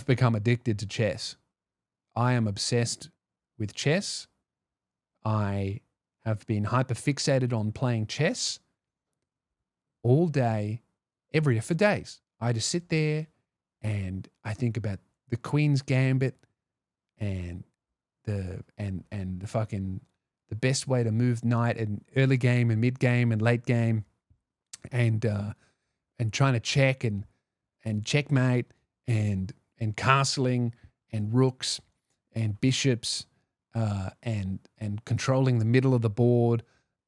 become addicted to chess. I am obsessed with chess. I have been hyper-fixated on playing chess all day, for days. I just sit there and I think about the Queen's Gambit and the best way to move knight in early game and mid game and late game, and trying to check and checkmate and castling and rooks and bishops and controlling the middle of the board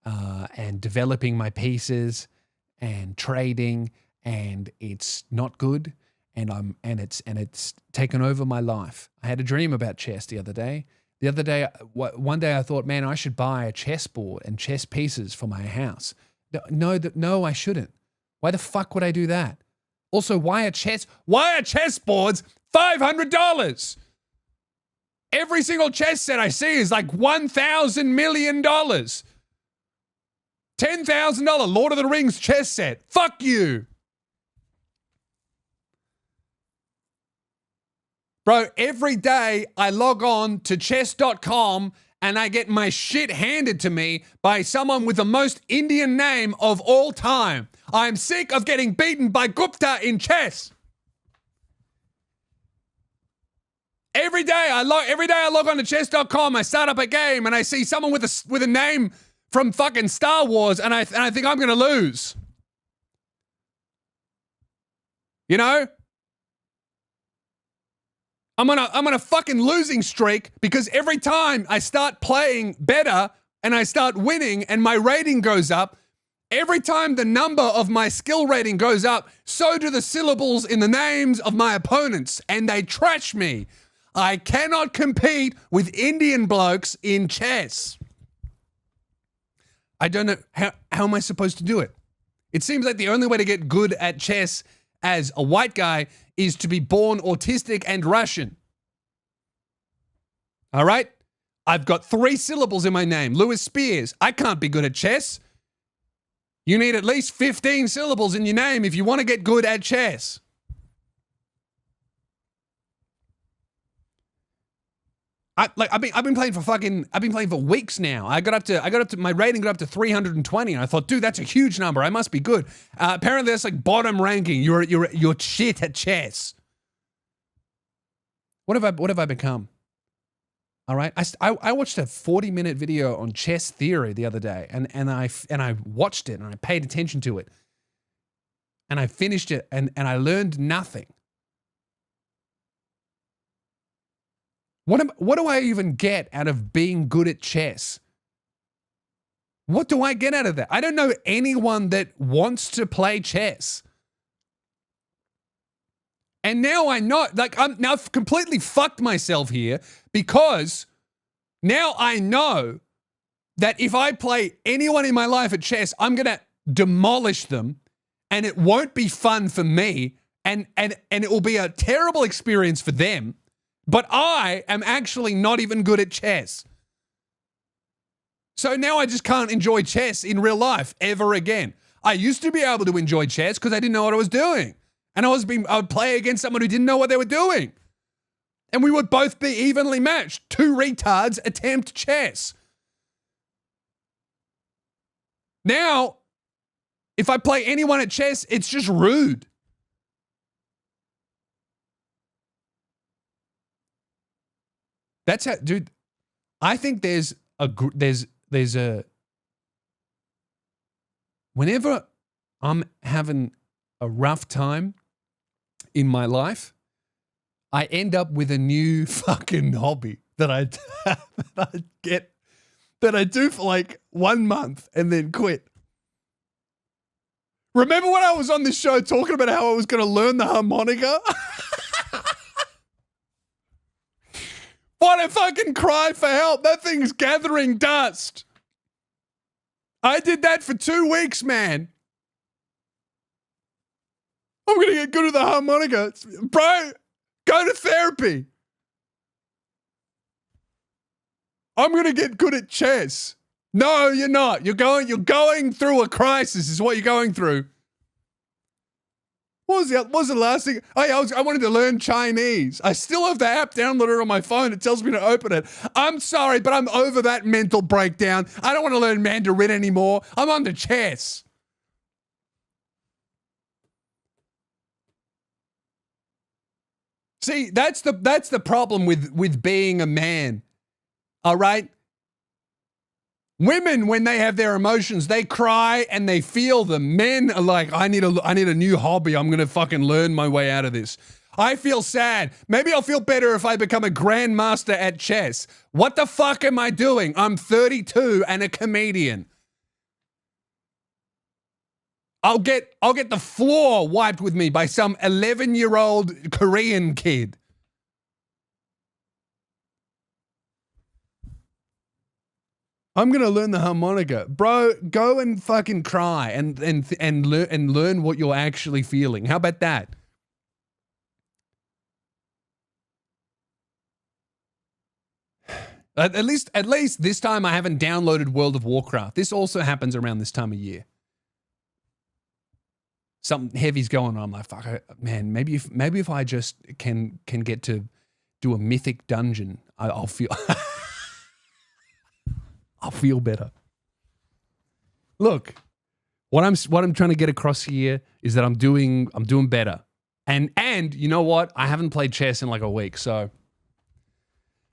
and developing my pieces and trading, and it's not good, and it's taken over my life. I had a dream about chess the other day. One day I thought, man, I should buy a chessboard and chess pieces for my house. No, I shouldn't. Why the fuck would I do that? Also, why are chessboards $500? Every single chess set I see is like $1,000 million. $10,000 Lord of the Rings chess set. Fuck you. Bro, every day I log on to chess.com and I get my shit handed to me by someone with the most Indian name of all time. I'm sick of getting beaten by Gupta in chess. Every day I log on to chess.com, I start up a game and I see someone with a name from fucking Star Wars, and I think I'm going to lose. You know? I'm on a fucking losing streak because every time I start playing better and I start winning and my rating goes up, every time the number of my skill rating goes up, so do the syllables in the names of my opponents, and they trash me. I cannot compete with Indian blokes in chess. I don't know, how am I supposed to do it? It seems like the only way to get good at chess as a white guy is to be born autistic and Russian. All right? I've got 3 syllables in my name, Lewis Spears. I can't be good at chess. You need at least 15 syllables in your name if you want to get good at chess. I've been playing for weeks now. My rating got up to 320, and I thought, dude, that's a huge number. I must be good. Apparently, that's like bottom ranking. You're shit at chess. What have I become? All right, I watched a 40-minute video on chess theory the other day, and I watched it and I paid attention to it, and I finished it, and I learned nothing. What do I even get out of being good at chess? What do I get out of that? I don't know anyone that wants to play chess. And now I know, now I've completely fucked myself here because now I know that if I play anyone in my life at chess, I'm going to demolish them, and it won't be fun for me, and it will be a terrible experience for them. But I am actually not even good at chess. So now I just can't enjoy chess in real life ever again. I used to be able to enjoy chess because I didn't know what I was doing. And I would play against someone who didn't know what they were doing. And we would both be evenly matched. 2 retards attempt chess. Now, if I play anyone at chess, it's just rude. That's how, dude. I think there's a. Whenever I'm having a rough time in my life, I end up with a new fucking hobby that I do for like 1 month and then quit. Remember when I was on this show talking about how I was going to learn the harmonica? What a fucking cry for help. That thing's gathering dust. I did that for 2 weeks, man. I'm going to get good at the harmonica. Bro, go to therapy. I'm going to get good at chess. No, you're not. You're going through a crisis is what you're going through. What was the last thing? Oh, yeah, I wanted to learn Chinese. I still have the app downloaded on my phone. It tells me to open it. I'm sorry, but I'm over that mental breakdown. I don't want to learn Mandarin anymore. I'm on to chess. See, that's the problem with being a man. All right? Women, when they have their emotions, they cry and they feel them. Men are like, I need a new hobby. I'm going to fucking learn my way out of this. I feel sad. Maybe I'll feel better if I become a grandmaster at chess. What the fuck am I doing? I'm 32 and a comedian. I'll get the floor wiped with me by some 11-year-old Korean kid. I'm gonna learn the harmonica, bro. Go and fucking cry and learn what you're actually feeling. How about that? At least this time I haven't downloaded World of Warcraft. This also happens around this time of year. Something heavy's going on. I'm like, fuck, man. Maybe if I just can get to do a mythic dungeon, I'll feel. I'll feel better. Look, what I'm trying to get across here is that I'm doing better. And you know what? I haven't played chess in like a week, so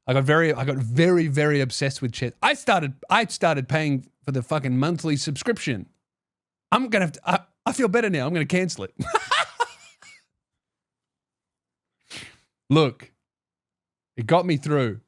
I got very, very obsessed with chess. I started paying for the fucking monthly subscription. I'm gonna have to. I feel better now. I'm gonna cancel it. Look, it got me through.